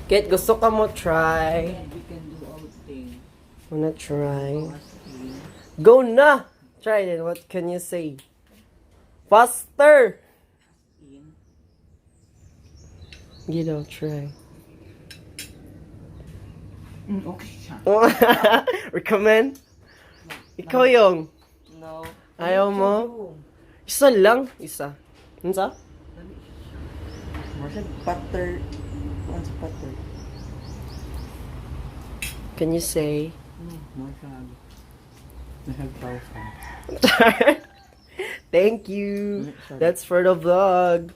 Kate, gusto ka mo try? We can do all things. Wanna try? Fasting. Go na! Try it. What can you say? Faster! In. You know, try. Okay siya. Recommend? Ikaw yung. No. Ayaw mo? Isa lang. Isa. Ano sa? Marshall, butter. Ano sa butter? Can you say? Marshall. Marshall power. Thank you. That's for the vlog.